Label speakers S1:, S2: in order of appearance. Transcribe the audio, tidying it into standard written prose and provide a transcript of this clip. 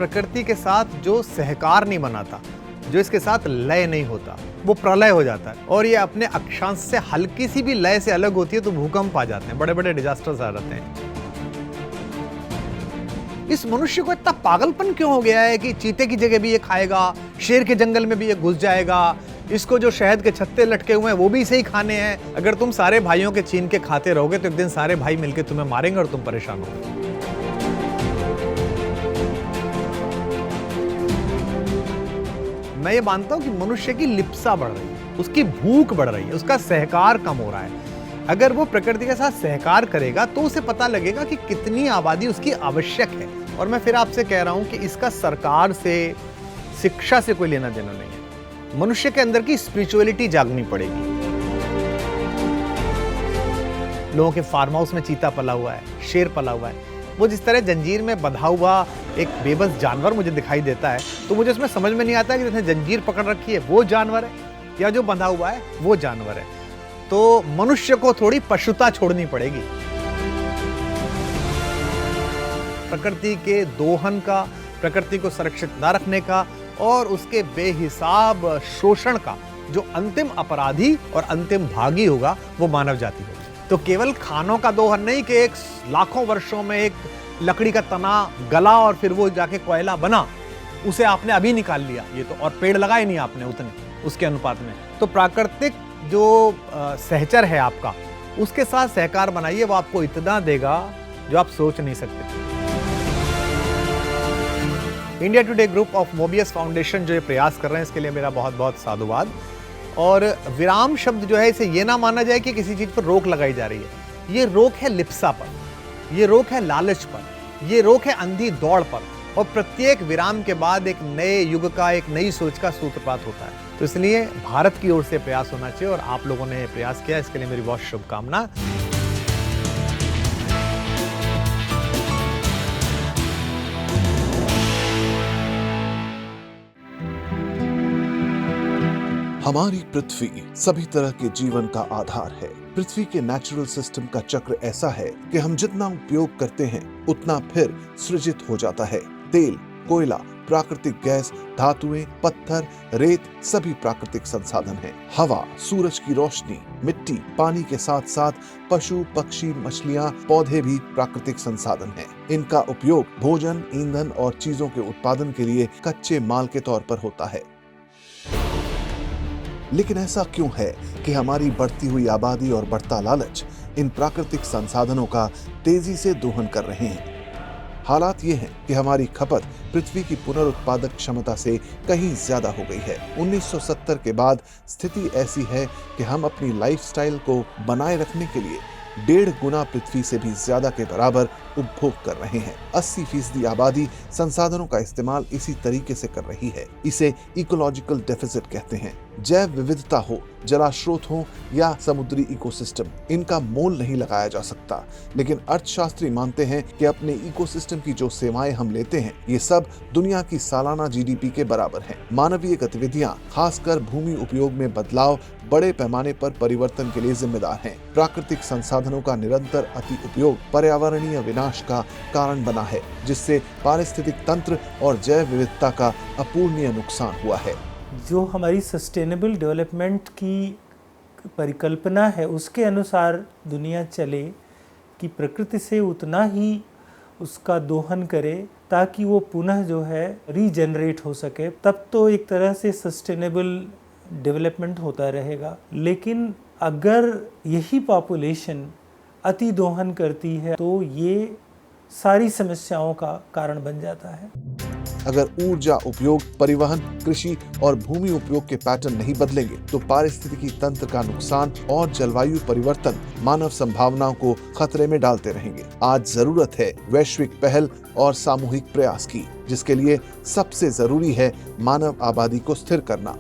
S1: प्रकृति के साथ जो सहकार नहीं बनाता, जो इसके साथ लय नहीं होता, वो प्रलय हो जाता है। और ये अपने अक्षांश से हल्की सी भी लय से अलग होती है तो भूकंप आ जाते हैं, बड़े बड़े डिजास्टर्स आ जाते हैं। इस मनुष्य को इतना पागलपन क्यों हो गया है कि चीते की जगह भी ये खाएगा, शेर के जंगल में भी ये घुस जाएगा, इसको जो शहद के छत्ते लटके हुए हैं वो भी इसे ही खाने हैं। अगर तुम सारे भाइयों के छीन के खाते रहोगे तो एक दिन सारे भाई मिलकर तुम्हें मारेंगे और तुम परेशान होगे। मैं ये मानता हूं कि मनुष्य की लिप्सा बढ़ रही है, उसकी भूख बढ़ रही है, उसका सहकार कम हो रहा है। अगर वो प्रकृति के साथ सहकार करेगा तो उसे पता लगेगा कि कितनी आबादी उसकी आवश्यक है। और मैं फिर आपसे कह रहा हूं कि इसका सरकार से, शिक्षा से कोई लेना देना नहीं है। मनुष्य के अंदर की स्पिरिचुअलिटी जागनी पड़ेगी। लोगों के फार्म हाउस में चीता पला हुआ है, शेर पला हुआ है, वो जिस तरह जंजीर में बंधा हुआ एक बेबस जानवर मुझे दिखाई देता है तो मुझे उसमें समझ में नहीं आता कि जिसने जंजीर पकड़ रखी है वो जानवर है या जो बंधा हुआ है वो जानवर है। तो मनुष्य को थोड़ी पशुता छोड़नी पड़ेगी। प्रकृति के दोहन का, प्रकृति को सुरक्षित न रखने का और उसके बेहिसाब शोषण का जो अंतिम अपराधी और अंतिम भागी होगा वो मानव जाति होगी। तो केवल खानों का दोहन नहीं कि एक लाखों वर्षों में एक लकड़ी का तना गला और फिर वो जाके कोयला बना, उसे आपने अभी निकाल लिया, ये तो, और पेड़ लगाए नहीं आपने उतने उसके अनुपात में। तो प्राकृतिक जो सहचर है आपका, उसके साथ सहकार बनाइए, वो आपको इतना देगा जो आप सोच नहीं सकते। India today group of Mobius foundation जो ये प्रयास कर रहे हैं, इसके लिए मेरा बहुत बहुत साधुवाद। और विराम शब्द जो है, इसे ये ना माना जाए कि किसी चीज पर रोक लगाई जा रही है। ये रोक है लिप्सा पर, ये रोक है लालच पर, ये रोक है अंधी दौड़ पर। और प्रत्येक विराम के बाद एक नए युग का, एक नई सोच का सूत्रपात होता है। तो इसलिए भारत की ओर से प्रयास होना चाहिए और आप लोगों ने प्रयास किया, इसके लिए मेरी बहुत शुभकामना।
S2: हमारी पृथ्वी सभी तरह के जीवन का आधार है। पृथ्वी के नेचुरल सिस्टम का चक्र ऐसा है कि हम जितना उपयोग करते हैं उतना फिर सृजित हो जाता है। तेल, कोयला, प्राकृतिक गैस, धातुएं, पत्थर, रेत सभी प्राकृतिक संसाधन हैं। हवा, सूरज की रोशनी, मिट्टी, पानी के साथ साथ पशु, पक्षी, मछलियां, पौधे भी प्राकृतिक संसाधन हैं। इनका उपयोग भोजन, ईंधन और चीजों के उत्पादन के लिए कच्चे माल के तौर पर होता है। लेकिन ऐसा क्यों है कि हमारी बढ़ती हुई आबादी और बढ़ता लालच इन प्राकृतिक संसाधनों का तेजी से दोहन कर रहे हैं? हालात ये हैं कि हमारी खपत पृथ्वी की पुनरुत्पादक क्षमता से कहीं ज्यादा हो गई है। 1970 के बाद स्थिति ऐसी है कि हम अपनी लाइफस्टाइल को बनाए रखने के लिए 1.5 गुना पृथ्वी से भी ज्यादा के बराबर उपभोग कर रहे हैं। 80% आबादी संसाधनों का इस्तेमाल इसी तरीके से कर रही है। इसे इकोलॉजिकल डेफिसिट कहते हैं। जैव विविधता हो, जलास्रोत हो या समुद्री इकोसिस्टम, इनका मोल नहीं लगाया जा सकता। लेकिन अर्थशास्त्री मानते हैं कि अपने इकोसिस्टम की जो सेवाएं हम लेते हैं, ये सब दुनिया की सालाना जीडीपी के बराबर हैं। मानवीय गतिविधियां, खासकर भूमि उपयोग में बदलाव, बड़े पैमाने पर परिवर्तन के लिए जिम्मेदार हैं। प्राकृतिक संसाधनों का निरंतर अति उपयोग पर्यावरणीय विनाश का कारण बना है, जिससे पारिस्थितिक तंत्र और जैव विविधता का अपूरणीय नुकसान हुआ है।
S3: जो हमारी सस्टेनेबल डेवलपमेंट की परिकल्पना है, उसके अनुसार दुनिया चले कि प्रकृति से उतना ही उसका दोहन करे ताकि वो पुनः जो है रीजनरेट हो सके, तब तो एक तरह से सस्टेनेबल डेवलपमेंट होता रहेगा। लेकिन अगर यही पॉपुलेशन अति दोहन करती है तो ये सारी समस्याओं का कारण बन जाता है।
S2: अगर ऊर्जा उपयोग, परिवहन, कृषि और भूमि उपयोग के पैटर्न नहीं बदलेंगे तो पारिस्थितिकी तंत्र का नुकसान और जलवायु परिवर्तन मानव संभावनाओं को खतरे में डालते रहेंगे। आज जरूरत है वैश्विक पहल और सामूहिक प्रयास की, जिसके लिए सबसे जरूरी है मानव आबादी को स्थिर करना।